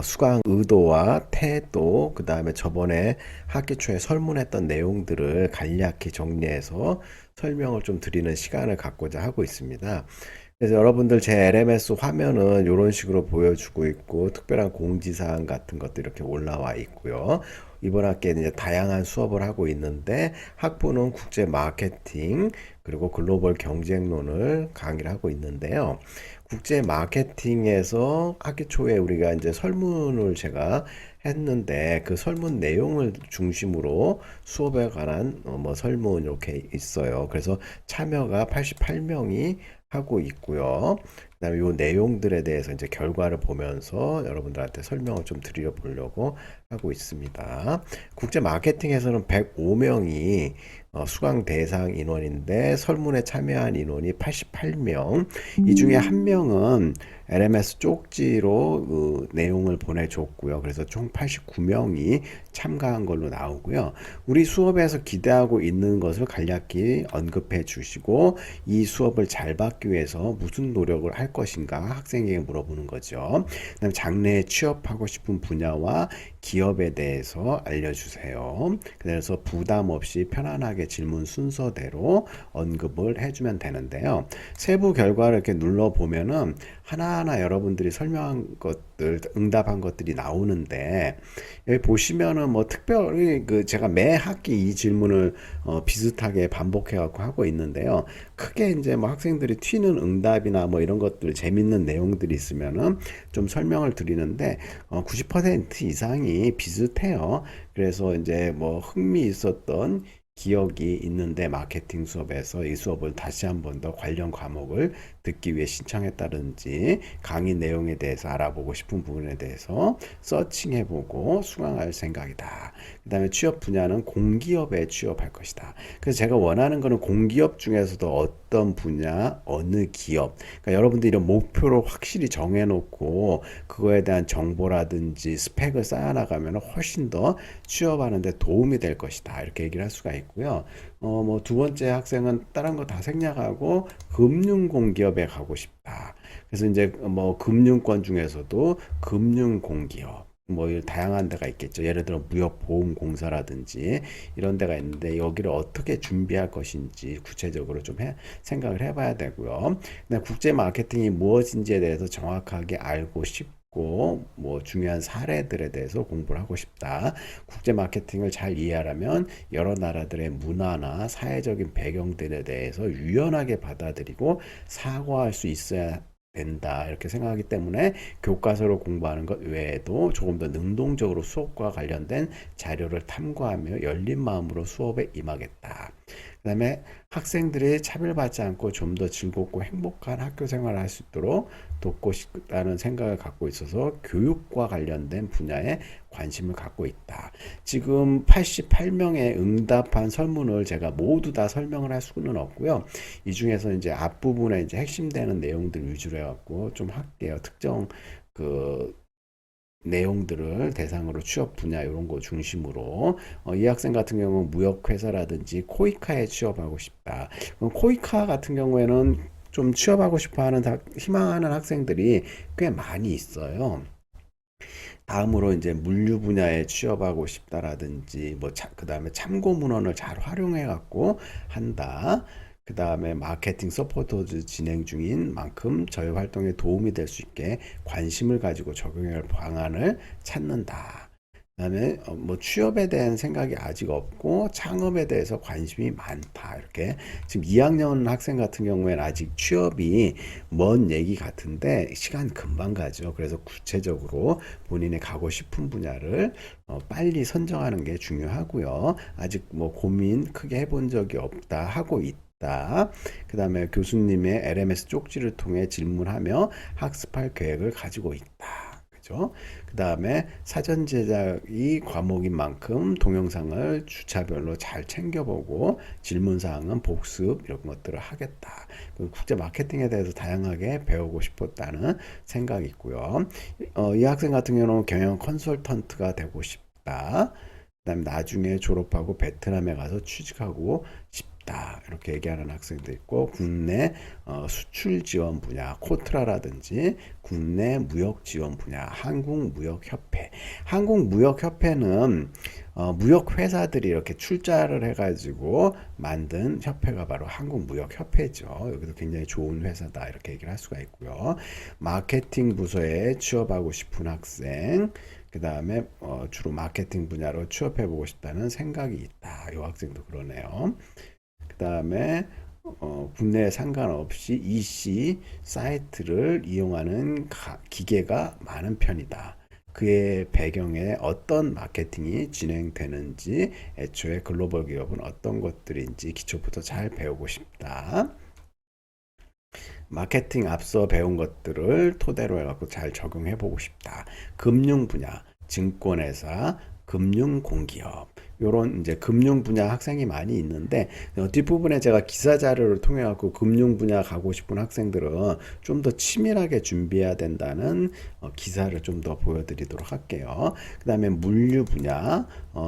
수강 의도와 태도, 그 다음에 저번에 학기 초에 설문했던 내용들을 간략히 정리해서 설명을 좀 드리는 시간을 갖고자 하고 있습니다. 그래서 여러분들 제 LMS 화면은 이런 식으로 보여주고 있고, 특별한 공지사항 같은 것도 이렇게 올라와 있고요. 이번 학기에는 이제 다양한 수업을 하고 있는데, 학부는 국제 마케팅, 그리고 글로벌 경쟁론을 강의를 하고 있는데요. 국제 마케팅에서 학기 초에 우리가 이제 설문을 제가 했는데, 그 설문 내용을 중심으로 수업에 관한 뭐 설문 이렇게 있어요. 그래서 참여가 88명이 하고 있고요. 그다음에 요 내용들에 대해서 이제 결과를 보면서 여러분들한테 설명을 좀 드려 보려고 하고 있습니다. 국제 마케팅에서는 105명이 수강 대상 인원인데 설문에 참여한 인원이 88명. 이 중에 한 명은 LMS 쪽지로 그 내용을 보내줬고요. 그래서 총 89명이 참가한 걸로 나오고요. 우리 수업에서 기대하고 있는 것을 간략히 언급해 주시고 이 수업을 잘 받기 위해서 무슨 노력을 할 것인가 학생에게 물어보는 거죠. 그다음 장래에 취업하고 싶은 분야와 기업에 대해서 알려주세요. 그래서 부담 없이 편안하게 질문 순서대로 언급을 해주면 되는데요. 세부 결과를 이렇게 눌러보면은 하나하나 여러분들이 설명한 것들, 응답한 것들이 나오는데, 여기 보시면은 뭐 특별히 그 제가 매 학기 이 질문을 비슷하게 반복해 갖고 하고 있는데요. 크게 이제 뭐 학생들이 튀는 응답이나 뭐 이런 것들 재밌는 내용들이 있으면은 좀 설명을 드리는데 90% 이상이 비슷해요. 그래서 이제 뭐 흥미 있었던 기억이 있는데 마케팅 수업에서 이 수업을 다시 한 번 더 관련 과목을 듣기 위해 신청했다든지 강의 내용에 대해서 알아보고 싶은 부분에 대해서 서칭해보고 수강할 생각이다. 그 다음에 취업 분야는 공기업에 취업할 것이다. 그래서 제가 원하는 거는 공기업 중에서도 어떤 분야, 어느 기업. 그러니까 여러분들이 이런 목표를 확실히 정해놓고 그거에 대한 정보라든지 스펙을 쌓아나가면 훨씬 더 취업하는 데 도움이 될 것이다. 이렇게 얘기를 할 수가 있고요. 뭐 두 번째 학생은 다른 거 다 생략하고 금융공기업에 가고 싶다. 그래서 이제 뭐 금융권 중에서도 금융공기업 뭐 다양한 데가 있겠죠. 예를 들어 무역보험공사라든지 이런 데가 있는데 여기를 어떻게 준비할 것인지 구체적으로 좀 생각을 해봐야 되고요. 근데 국제 마케팅이 무엇인지에 대해서 정확하게 알고 싶고 뭐 중요한 사례들에 대해서 공부를 하고 싶다. 국제 마케팅을 잘 이해하려면 여러 나라들의 문화나 사회적인 배경들에 대해서 유연하게 받아들이고 사고할 수 있어야 된다 이렇게 생각하기 때문에 교과서로 공부하는 것 외에도 조금 더 능동적으로 수업과 관련된 자료를 탐구하며 열린 마음으로 수업에 임하겠다. 그 다음에 학생들이 차별받지 않고 좀 더 즐겁고 행복한 학교 생활을 할 수 있도록 돕고 싶다는 생각을 갖고 있어서 교육과 관련된 분야에 관심을 갖고 있다. 지금 88명의 응답한 설문을 제가 모두 다 설명을 할 수는 없고요. 이 중에서 이제 앞부분에 이제 핵심되는 내용들 위주로 해갖고 좀 할게요. 특정 그 내용들을 대상으로 취업 분야 이런 거 중심으로 이 학생 같은 경우는 무역회사라든지 코이카에 취업하고 싶다. 그럼 코이카 같은 경우에는 좀 취업하고 싶어하는 희망하는 학생들이 꽤 많이 있어요. 다음으로 이제 물류 분야에 취업하고 싶다라든지 뭐 그다음에 참고 문헌을 잘 활용해 갖고 한다. 그다음에 마케팅 서포터즈 진행 중인 만큼 저희 활동에 도움이 될 수 있게 관심을 가지고 적용할 방안을 찾는다. 그다음에 뭐 취업에 대한 생각이 아직 없고 창업에 대해서 관심이 많다. 이렇게 지금 2학년 학생 같은 경우에는 아직 취업이 먼 얘기 같은데 시간 금방 가죠. 그래서 구체적으로 본인이 가고 싶은 분야를 빨리 선정하는 게 중요하고요. 아직 뭐 고민 크게 해본 적이 없다 하고 있다. 그 다음에 교수님의 LMS 쪽지를 통해 질문하며 학습할 계획을 가지고 있다. 그죠? 그 다음에 사전 제작이 과목인 만큼 동영상을 주차별로 잘 챙겨보고 질문사항은 복습 이런 것들을 하겠다. 국제 마케팅에 대해서 다양하게 배우고 싶었다는 생각이 있고요. 이 학생 같은 경우는 경영 컨설턴트가 되고 싶다. 그 다음에 나중에 졸업하고 베트남에 가서 취직하고 싶다. 싶다. 이렇게 얘기하는 학생도 있고, 국내 수출 지원 분야, 코트라라든지 국내 무역 지원 분야, 한국무역협회. 한국무역협회는 무역 회사들이 이렇게 출자를 해가지고 만든 협회가 바로 한국무역협회죠. 여기도 굉장히 좋은 회사다 이렇게 얘기를 할 수가 있고요. 마케팅 부서에 취업하고 싶은 학생, 그 다음에 주로 마케팅 분야로 취업해보고 싶다는 생각이 있다. 이 학생도 그러네요. 그 다음에 국내에 상관없이 EC 사이트를 이용하는 기계가 많은 편이다. 그의 배경에 어떤 마케팅이 진행되는지, 애초에 글로벌 기업은 어떤 것들인지 기초부터 잘 배우고 싶다. 마케팅 앞서 배운 것들을 토대로 해갖고 잘 적용해 보고 싶다. 금융 분야, 증권회사, 금융공기업. 요런 이제 금융 분야 학생이 많이 있는데, 뒷부분에 제가 기사 자료를 통해 갖고 금융 분야 가고 싶은 학생들은 좀 더 치밀하게 준비해야 된다는 기사를 좀 더 보여드리도록 할게요. 그 다음에 물류 분야,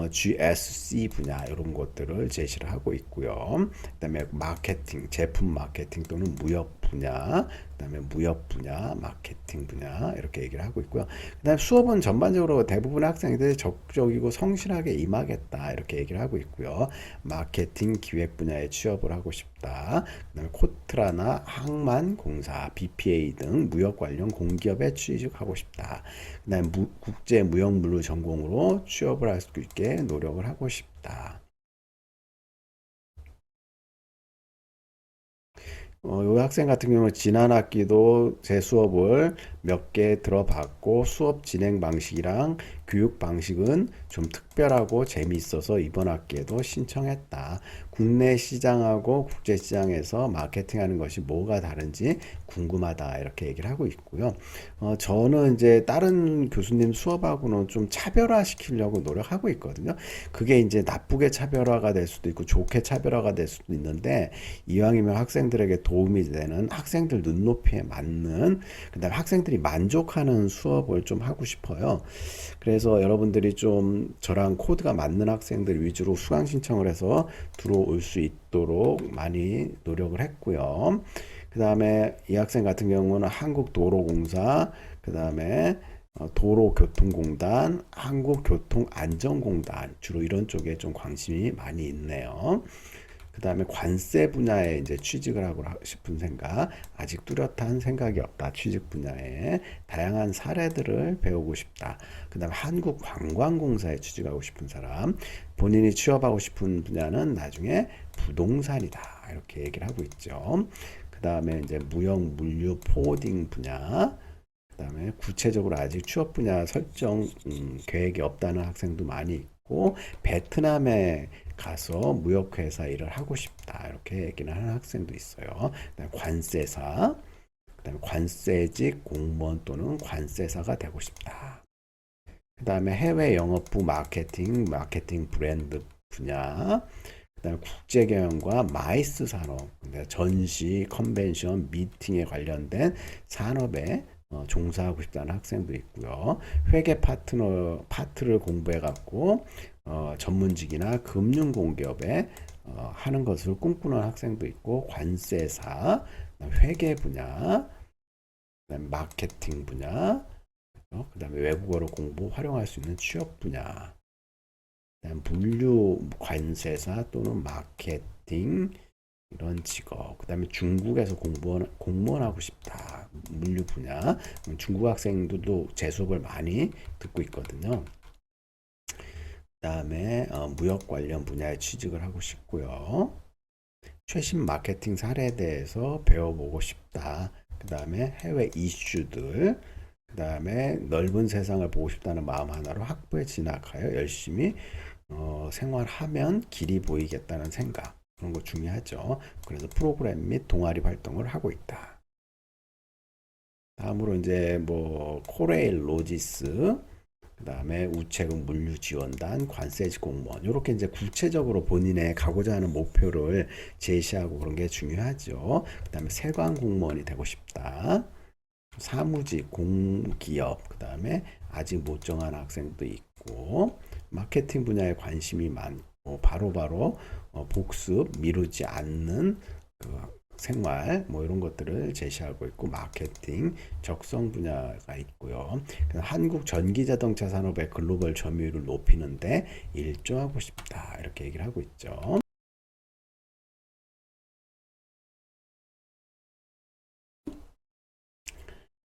GSC 분야 이런 것들을 제시를 하고 있고요. 그 다음에 마케팅, 제품 마케팅 또는 무역 분야, 그 다음에 무역 분야, 마케팅 분야 이렇게 얘기를 하고 있고요. 그 다음에 수업은 전반적으로 대부분의 학생들이 적극적이고 성실하게 임하겠다 이렇게 얘기를 하고 있고요. 마케팅 기획 분야에 취업을 하고 싶다. 그 다음에 코트라나 항만공사, BPA 등 무역 관련 공기업에 취직하고 싶다. 그 다음에 국제 무역 물류 전공으로 취업을 할 수 있게 노력을 하고 싶다. 이 학생 같은 경우는 지난 학기도 제 수업을 몇 개 들어봤고 수업 진행 방식이랑 교육 방식은 좀 특별하고 재미있어서 이번 학기에도 신청했다. 국내 시장하고 국제 시장에서 마케팅하는 것이 뭐가 다른지 궁금하다 이렇게 얘기를 하고 있고요. 저는 이제 다른 교수님 수업하고는 좀 차별화 시키려고 노력하고 있거든요. 그게 이제 나쁘게 차별화가 될 수도 있고 좋게 차별화가 될 수도 있는데 이왕이면 학생들에게 도움이 되는 학생들 눈높이에 맞는 그다음에 학생들이 만족하는 수업을 좀 하고 싶어요. 그래서 여러분들이 좀 저랑 코드가 맞는 학생들 위주로 수강 신청을 해서 들어올 수 있도록 많이 노력을 했고요. 그 다음에 이 학생 같은 경우는 한국도로공사, 그 다음에 도로교통공단, 한국교통안전공단 주로 이런 쪽에 좀 관심이 많이 있네요. 그 다음에 관세 분야에 이제 취직을 하고 싶은 생각, 아직 뚜렷한 생각이 없다. 취직 분야에 다양한 사례들을 배우고 싶다. 그 다음에 한국관광공사에 취직하고 싶은 사람, 본인이 취업하고 싶은 분야는 나중에 부동산이다. 이렇게 얘기를 하고 있죠. 그 다음에 이제 무역, 물류, 포워딩 분야, 그 다음에 구체적으로 아직 취업 분야 설정 계획이 없다는 학생도 많이 있고, 베트남에 가서 무역회사 일을 하고 싶다 이렇게 얘기를 하는 학생도 있어요. 그다음에 관세사, 그다음에 관세직 공무원 또는 관세사가 되고 싶다. 그다음에 해외 영업부 마케팅 브랜드 분야, 그다음에 국제경영과 마이스 산업, 전시, 컨벤션, 미팅에 관련된 산업에 종사하고 싶다는 학생도 있고요. 회계 파트를 공부해 갖고 전문직이나 금융공기업에 하는 것을 꿈꾸는 학생도 있고, 관세사, 회계 분야, 그다음에 마케팅 분야, 그다음에 외국어를 활용할 수 있는 취업 분야, 그다음에 물류 관세사 또는 마케팅 이런 직업, 그 다음에 중국에서 공무원 하고 싶다. 물류 분야. 중국 학생들도 제 수업을 많이 듣고 있거든요. 그 다음에 무역 관련 분야에 취직을 하고 싶고요. 최신 마케팅 사례에 대해서 배워보고 싶다. 그 다음에 해외 이슈들, 그 다음에 넓은 세상을 보고 싶다는 마음 하나로 학부에 진학하여 열심히 생활하면 길이 보이겠다는 생각. 그런 거 중요하죠. 그래서 프로그램 및 동아리 활동을 하고 있다. 다음으로 이제 뭐 코레일 로지스, 그 다음에 우체국 물류지원단, 관세직 공무원 이렇게 이제 구체적으로 본인의 가고자 하는 목표를 제시하고 그런 게 중요하죠. 그 다음에 세관 공무원이 되고 싶다. 사무직, 공기업, 그 다음에 아직 못 정한 학생도 있고, 마케팅 분야에 관심이 많고 바로바로 복습, 미루지 않는 그 생활 뭐 이런 것들을 제시하고 있고 마케팅, 적성 분야가 있고요. 한국 전기자동차 산업의 글로벌 점유율을 높이는데 일조하고 싶다 이렇게 얘기를 하고 있죠.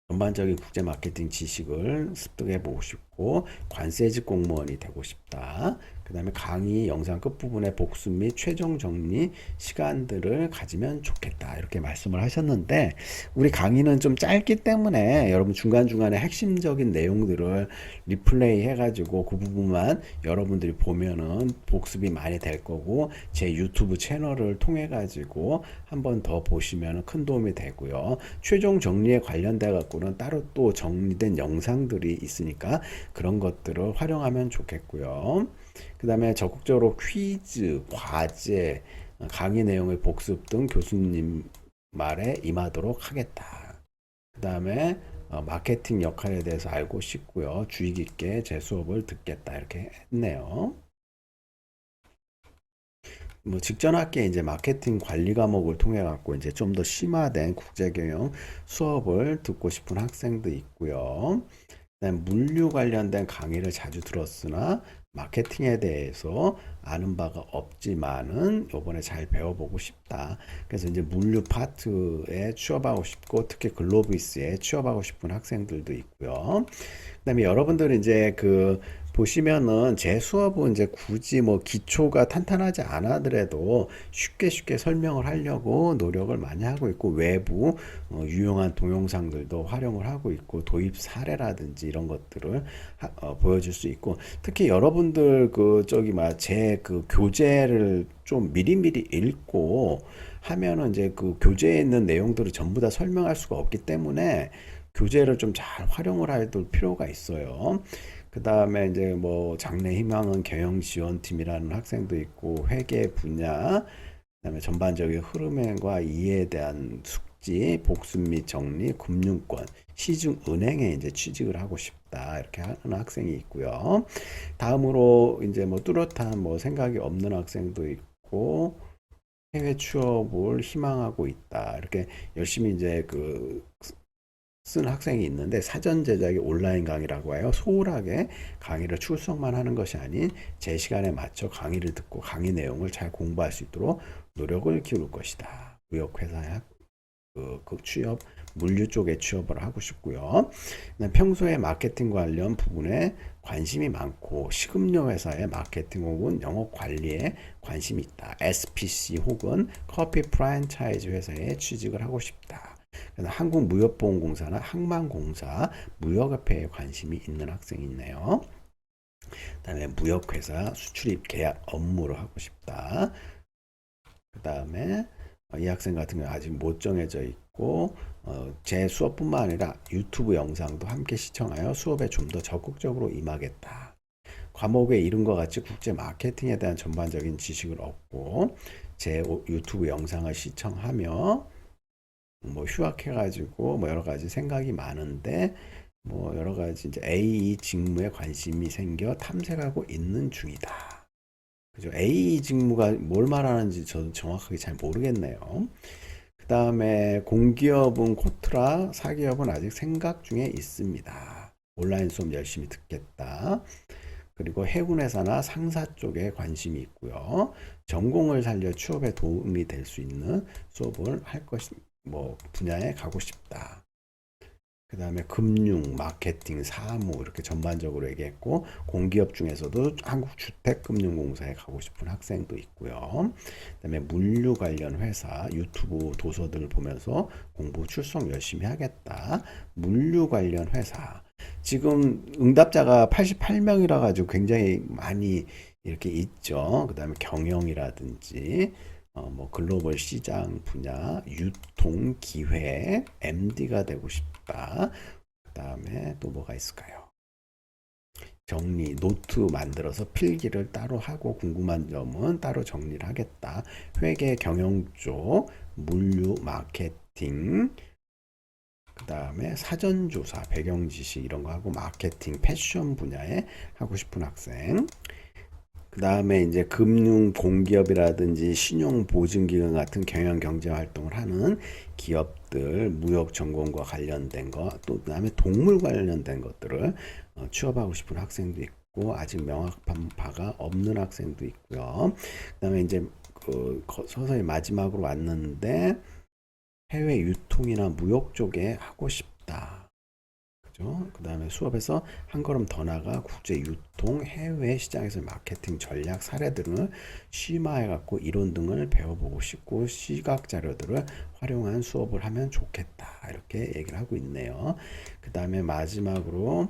전반적인 국제 마케팅 지식을 습득해 보고 싶고 관세직 공무원이 되고 싶다. 그 다음에 강의 영상 끝부분에 복습 및 최종 정리 시간들을 가지면 좋겠다. 이렇게 말씀을 하셨는데 우리 강의는 좀 짧기 때문에 여러분 중간중간에 핵심적인 내용들을 리플레이 해가지고 그 부분만 여러분들이 보면은 복습이 많이 될 거고 제 유튜브 채널을 통해 가지고 한번 더 보시면 큰 도움이 되고요. 최종 정리에 관련돼 갖고는 따로 또 정리된 영상들이 있으니까 그런 것들을 활용하면 좋겠고요. 그 다음에 적극적으로 퀴즈, 과제, 강의 내용의 복습 등 교수님 말에 임하도록 하겠다. 그 다음에 마케팅 역할에 대해서 알고 싶고요. 주의 깊게 제 수업을 듣겠다. 이렇게 했네요. 뭐 직전 학기에 이제 마케팅 관리 과목을 통해 갖고 이제 좀 더 심화된 국제 경영 수업을 듣고 싶은 학생도 있고요. 그다음에 물류 관련된 강의를 자주 들었으나 마케팅에 대해서 아는 바가 없지만은 요번에 잘 배워보고 싶다. 그래서 이제 물류 파트에 취업하고 싶고 특히 글로비스에 취업하고 싶은 학생들도 있고요. 그다음에 여러분들은 이제 그 보시면은 제 수업은 이제 굳이 뭐 기초가 탄탄하지 않아더라도 쉽게 설명을 하려고 노력을 많이 하고 있고 외부 유용한 동영상들도 활용을 하고 있고 도입 사례라든지 이런 것들을 보여줄 수 있고 특히 여러분들 그 저기 막 제 그 교재를 좀 미리미리 읽고 하면은 이제 그 교재에 있는 내용들을 전부 다 설명할 수가 없기 때문에 교재를 좀 잘 활용을 할 필요가 있어요. 그 다음에 이제 뭐 장래 희망은 경영 지원팀이라는 학생도 있고 회계 분야, 그다음에 전반적인 흐름과 이해에 대한 숙지, 복습 및 정리, 금융권, 시중 은행에 이제 취직을 하고 싶다 이렇게 하는 학생이 있고요. 다음으로 이제 뭐 뚜렷한 뭐 생각이 없는 학생도 있고 해외 취업을 희망하고 있다 이렇게 열심히 이제 그 쓴 학생이 있는데 사전 제작이 온라인 강의라고 해요. 소홀하게 강의를 출석만 하는 것이 아닌 제 시간에 맞춰 강의를 듣고 강의 내용을 잘 공부할 수 있도록 노력을 기울일 것이다. 무역회사에 그 취업, 물류 쪽에 취업을 하고 싶고요. 평소에 마케팅 관련 부분에 관심이 많고 식음료 회사의 마케팅 혹은 영업 관리에 관심이 있다. SPC 혹은 커피 프랜차이즈 회사에 취직을 하고 싶다. 한국무역보험공사나 항만공사, 무역협회에 관심이 있는 학생이 있네요. 그 다음에 무역회사 수출입 계약 업무를 하고 싶다. 그 다음에 이 학생 같은 경우 아직 못 정해져 있고 제 수업뿐만 아니라 유튜브 영상도 함께 시청하여 수업에 좀 더 적극적으로 임하겠다. 과목에 이른과 같이 국제 마케팅에 대한 전반적인 지식을 얻고 제 유튜브 영상을 시청하며 뭐 휴학해가지고 뭐 여러 가지 생각이 많은데 뭐 여러 가지 이제 AE 직무에 관심이 생겨 탐색하고 있는 중이다. 그죠? AE 직무가 뭘 말하는지 저도 정확하게 잘 모르겠네요. 그 다음에 공기업은 코트라, 사기업은 아직 생각 중에 있습니다. 온라인 수업 열심히 듣겠다. 그리고 해운회사나 상사 쪽에 관심이 있고요. 전공을 살려 취업에 도움이 될 수 있는 수업을 할 것입니다. 뭐 분야에 가고 싶다. 그 다음에 금융, 마케팅, 사무 이렇게 전반적으로 얘기했고 공기업 중에서도 한국주택금융공사에 가고 싶은 학생도 있고요. 그 다음에 물류 관련 회사 유튜브 도서들을 보면서 공부 출석 열심히 하겠다. 물류 관련 회사 지금 응답자가 88명이라 가지고 굉장히 많이 이렇게 있죠. 그 다음에 경영이라든지 뭐 글로벌 시장 분야, 유통 기획, MD가 되고 싶다. 그 다음에 또 뭐가 있을까요? 정리, 노트 만들어서 필기를 따로 하고 궁금한 점은 따로 정리를 하겠다. 회계 경영 쪽, 물류 마케팅, 그 다음에 사전조사, 배경지식 이런 거 하고 마케팅, 패션 분야에 하고 싶은 학생. 그 다음에 이제 금융 공기업이라든지 신용보증기관 같은 경영 경제 활동을 하는 기업들, 무역 전공과 관련된 거, 또 그다음에 동물 관련된 것들을 취업하고 싶은 학생도 있고 아직 명확한 바가 없는 학생도 있고요. 그다음에 이제 서서히 마지막으로 왔는데 해외 유통이나 무역 쪽에 하고 싶다. 그죠? 그 다음에 수업에서 한 걸음 더 나가 국제 유통, 해외 시장에서 마케팅 전략 사례들을 심화해 갖고 이론 등을 배워보고 싶고 시각 자료들을 활용한 수업을 하면 좋겠다. 이렇게 얘기를 하고 있네요. 그 다음에 마지막으로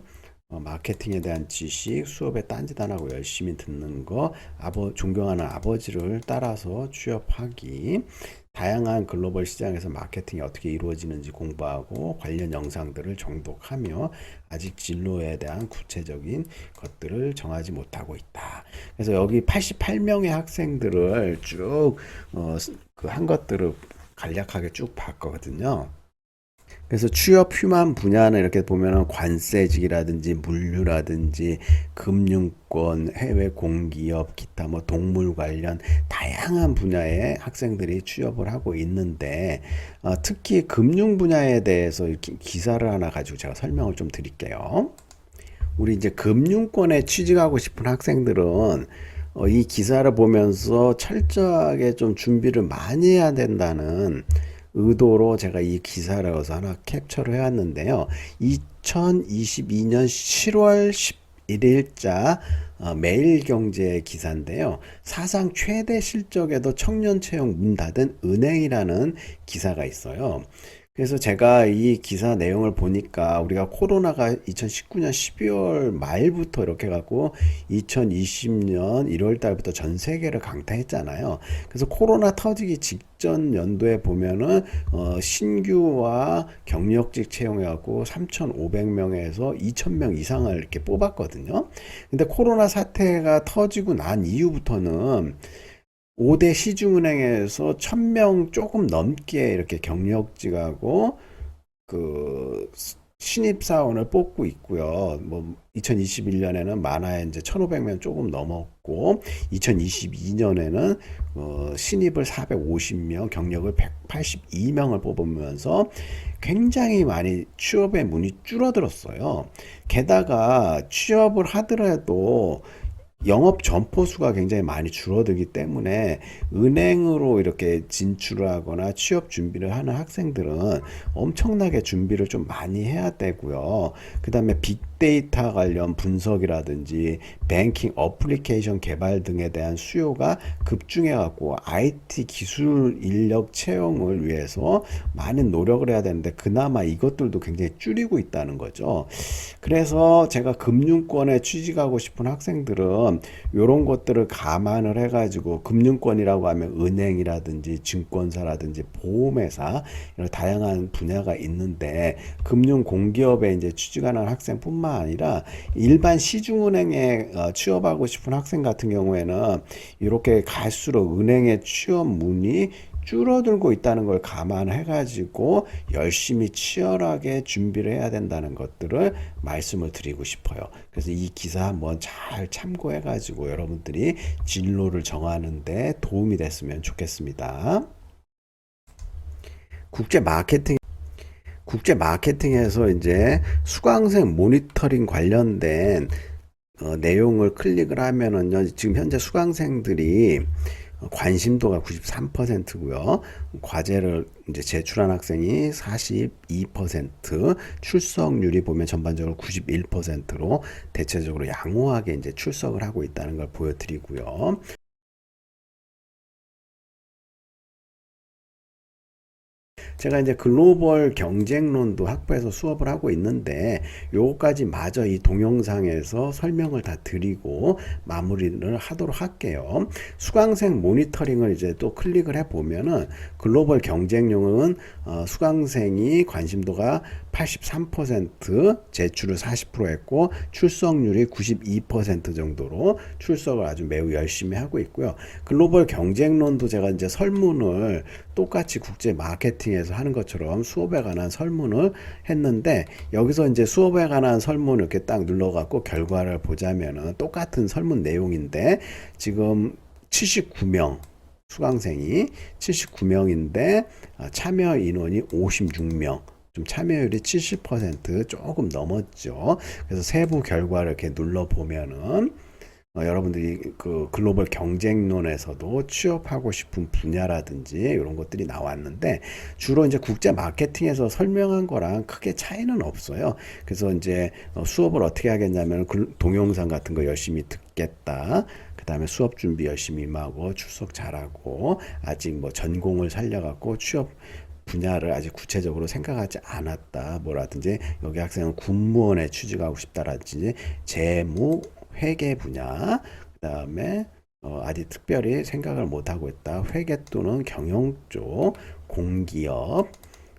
마케팅에 대한 지식, 수업에 딴짓 안 하고 열심히 듣는 거, 존경하는 아버지를 따라서 취업하기, 다양한 글로벌 시장에서 마케팅이 어떻게 이루어지는지 공부하고 관련 영상들을 정독하며 아직 진로에 대한 구체적인 것들을 정하지 못하고 있다. 그래서 여기 88명의 학생들을 쭉 그 한 것들을 간략하게 쭉 봤거든요. 그래서 취업 휴만 분야는 이렇게 보면은 관세직이라든지 물류라든지 금융권, 해외 공기업, 기타 뭐 동물 관련 다양한 분야의 학생들이 취업을 하고 있는데 특히 금융 분야에 대해서 기사를 하나 가지고 제가 설명을 좀 드릴게요. 우리 이제 금융권에 취직하고 싶은 학생들은 이 기사를 보면서 철저하게 좀 준비를 많이 해야 된다는 의도로 제가 이 기사를 어서 하나 캡처를 해왔는데요. 2022년 7월 11일자 매일경제 기사인데요. 사상 최대 실적에도 청년 채용 문 닫은 은행이라는 기사가 있어요. 그래서 제가 이 기사 내용을 보니까 우리가 코로나가 2019년 12월 말부터 이렇게 갖고 2020년 1월 달부터 전 세계를 강타했잖아요. 그래서 코로나 터지기 직전 연도에 보면은 신규와 경력직 채용해 갖고 3,500명에서 2,000명 이상을 이렇게 뽑았거든요. 근데 코로나 사태가 터지고 난 이후부터는 5대 시중은행에서 1,000명 조금 넘게 이렇게 경력직하고 그 신입사원을 뽑고 있고요. 뭐 2021년에는 많아야 이제 1,500명 조금 넘었고 2022년에는 신입을 450명, 경력을 182명을 뽑으면서 굉장히 많이 취업의 문이 줄어들었어요. 게다가 취업을 하더라도 영업 점포 수가 굉장히 많이 줄어들기 때문에 은행으로 이렇게 진출을 하거나 취업 준비를 하는 학생들은 엄청나게 준비를 좀 많이 해야 되고요. 그 다음에 빅데이터 관련 분석이라든지 뱅킹 어플리케이션 개발 등에 대한 수요가 급증해 갖고 IT 기술 인력 채용을 위해서 많은 노력을 해야 되는데 그나마 이것들도 굉장히 줄이고 있다는 거죠. 그래서 제가 금융권에 취직하고 싶은 학생들은 이런 것들을 감안을 해가지고 금융권이라고 하면 은행이라든지 증권사라든지 보험회사 이런 다양한 분야가 있는데 금융 공기업에 이제 취직하는 학생뿐만 아니라 일반 시중은행에 취업하고 싶은 학생 같은 경우에는 이렇게 갈수록 은행의 취업 문이 줄어들고 있다는 걸 감안해 가지고 열심히 치열하게 준비를 해야 된다는 것들을 말씀을 드리고 싶어요. 그래서 이 기사 한번 잘 참고해 가지고 여러분들이 진로를 정하는 데 도움이 됐으면 좋겠습니다. 국제 마케팅에서 이제 수강생 모니터링 관련된 내용을 클릭을 하면은요, 지금 현재 수강생들이 관심도가 93%고요. 과제를 이제 제출한 학생이 42%, 출석률이 보면 전반적으로 91%로 대체적으로 양호하게 이제 출석을 하고 있다는 걸 보여드리고요. 제가 이제 글로벌 경쟁론도 학부에서 수업을 하고 있는데 요거까지 마저 이 동영상에서 설명을 다 드리고 마무리를 하도록 할게요. 수강생 모니터링을 이제 또 클릭을 해 보면은 글로벌 경쟁론은 수강생이 관심도가 83%, 제출을 40% 했고 출석률이 92% 정도로 출석을 아주 매우 열심히 하고 있고요. 글로벌 경쟁론도 제가 이제 설문을 똑같이 국제 마케팅에서 하는 것처럼 수업에 관한 설문을 했는데 여기서 이제 수업에 관한 설문 이렇게 딱 눌러갖고 결과를 보자면은 똑같은 설문 내용인데 지금 79명 수강생이 79명인데 참여 인원이 56명. 좀 참여율이 70% 조금 넘었죠. 그래서 세부 결과를 이렇게 눌러보면은 여러분들이 그 글로벌 경쟁론에서도 취업하고 싶은 분야라든지 이런 것들이 나왔는데 주로 이제 국제 마케팅에서 설명한 거랑 크게 차이는 없어요. 그래서 이제 수업을 어떻게 하겠냐면 동영상 같은 거 열심히 듣겠다. 그 다음에 수업 준비 열심히 임하고 출석 잘하고 아직 뭐 전공을 살려갖고 취업 분야를 아직 구체적으로 생각하지 않았다. 뭐라든지 여기 학생은 군무원에 취직하고 싶다라든지 재무 회계 분야, 그 다음에 아직 특별히 생각을 못하고 있다. 회계 또는 경영 쪽, 공기업,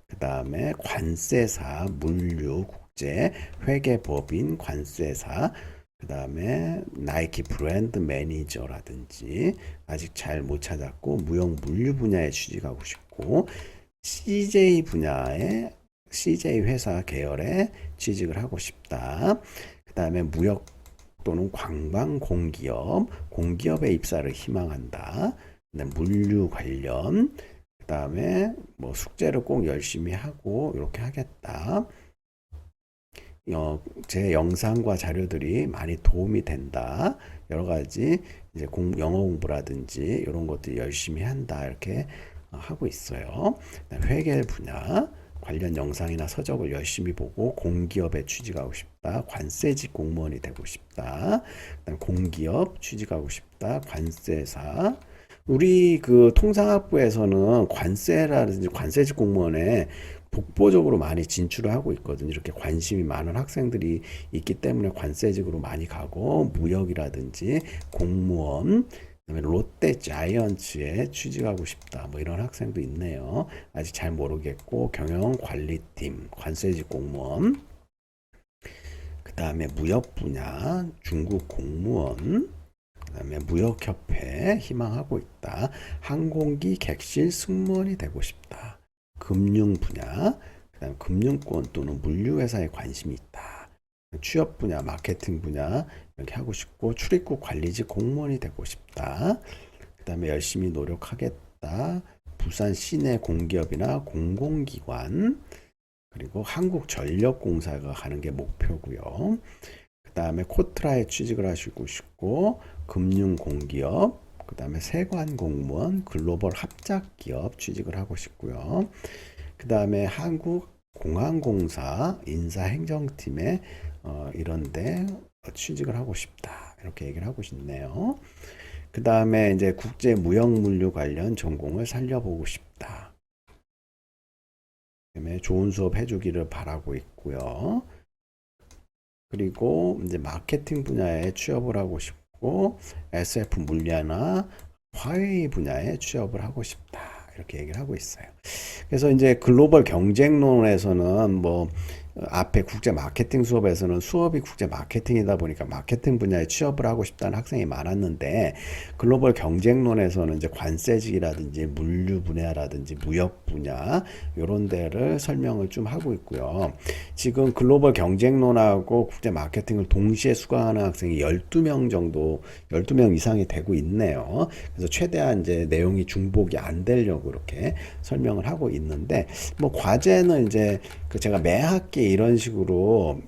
그 다음에 관세사, 물류, 국제, 회계법인, 관세사, 그 다음에 나이키 브랜드 매니저라든지 아직 잘 못 찾았고 무역 물류 분야에 취직하고 싶고 CJ 분야에 CJ 회사 계열에 취직을 하고 싶다. 그 다음에 무역 또는 관광 공기업, 공기업의 입사를 희망한다. 그다음 물류 관련, 그 다음에 뭐 숙제를 꼭 열심히 하고 이렇게 하겠다. 제 영상과 자료들이 많이 도움이 된다. 여러 가지 이제 영어 공부라든지 이런 것들 열심히 한다. 이렇게 하고 있어요. 회계 분야. 관련 영상이나 서적을 열심히 보고 공기업에 취직하고 싶다. 관세직 공무원이 되고 싶다. 그다음 공기업 취직하고 싶다. 관세사. 우리 그 통상학부에서는 관세라든지 관세직 공무원에 독보적으로 많이 진출을 하고 있거든요. 이렇게 관심이 많은 학생들이 있기 때문에 관세직으로 많이 가고 무역이라든지 공무원 그다음에 롯데 자이언츠에 취직하고 싶다. 뭐 이런 학생도 있네요. 아직 잘 모르겠고 경영관리팀, 관세직 공무원, 그 다음에 무역 분야, 중국 공무원, 그 다음에 무역협회 희망하고 있다. 항공기 객실 승무원이 되고 싶다. 금융 분야, 그 다음에 금융권 또는 물류회사에 관심이 있다. 취업 분야, 마케팅 분야 이렇게 하고 싶고 출입국 관리직 공무원이 되고 싶다. 그 다음에 열심히 노력하겠다. 부산 시내 공기업이나 공공기관 그리고 한국전력공사가 가는 게 목표고요. 그 다음에 코트라에 취직을 하시고 싶고 금융공기업 그 다음에 세관공무원 글로벌 합작기업 취직을 하고 싶고요. 그 다음에 한국공항공사 인사행정팀에 이런데 취직을 하고 싶다. 이렇게 얘기를 하고 싶네요. 그 다음에 이제 국제무역물류 관련 전공을 살려보고 싶다. 그다음에 좋은 수업 해주기를 바라고 있고요. 그리고 이제 마케팅 분야에 취업을 하고 싶고 SF 물리나 화웨이 분야에 취업을 하고 싶다. 이렇게 얘기를 하고 있어요. 그래서 이제 글로벌 경쟁론에서는 뭐 앞에 국제 마케팅 수업에서는 수업이 국제 마케팅이다 보니까 마케팅 분야에 취업을 하고 싶다는 학생이 많았는데 글로벌 경쟁론에서는 이제 관세직이라든지 물류 분야라든지 무역 분야 이런 데를 설명을 좀 하고 있고요. 지금 글로벌 경쟁론하고 국제 마케팅을 동시에 수강하는 학생이 12명 정도 12명 이상이 되고 있네요. 그래서 최대한 이제 내용이 중복이 안 되려고 이렇게 설명을 하고 있는데 뭐 과제는 이제 그 제가 매 학기 이런 식으로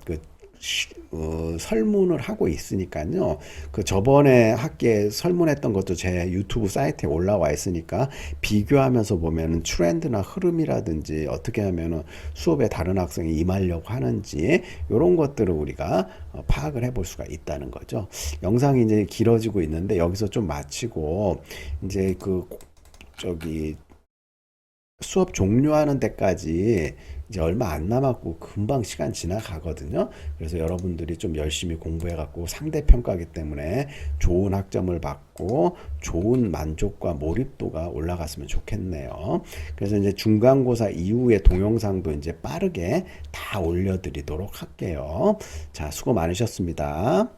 설문을 하고 있으니까요. 그 저번에 학기에 설문했던 것도 제 유튜브 사이트에 올라와 있으니까 비교하면서 보면은 트렌드나 흐름이라든지 어떻게 하면은 수업에 다른 학생이 임하려고 하는지 이런 것들을 우리가 파악을 해볼 수가 있다는 거죠. 영상이 이제 길어지고 있는데 여기서 좀 마치고 이제 수업 종료하는 데까지 이제 얼마 안 남았고 금방 시간 지나가거든요. 그래서 여러분들이 좀 열심히 공부해갖고 상대평가기 때문에 좋은 학점을 받고 좋은 만족과 몰입도가 올라갔으면 좋겠네요. 그래서 이제 중간고사 이후에 동영상도 이제 빠르게 다 올려드리도록 할게요. 자, 수고 많으셨습니다.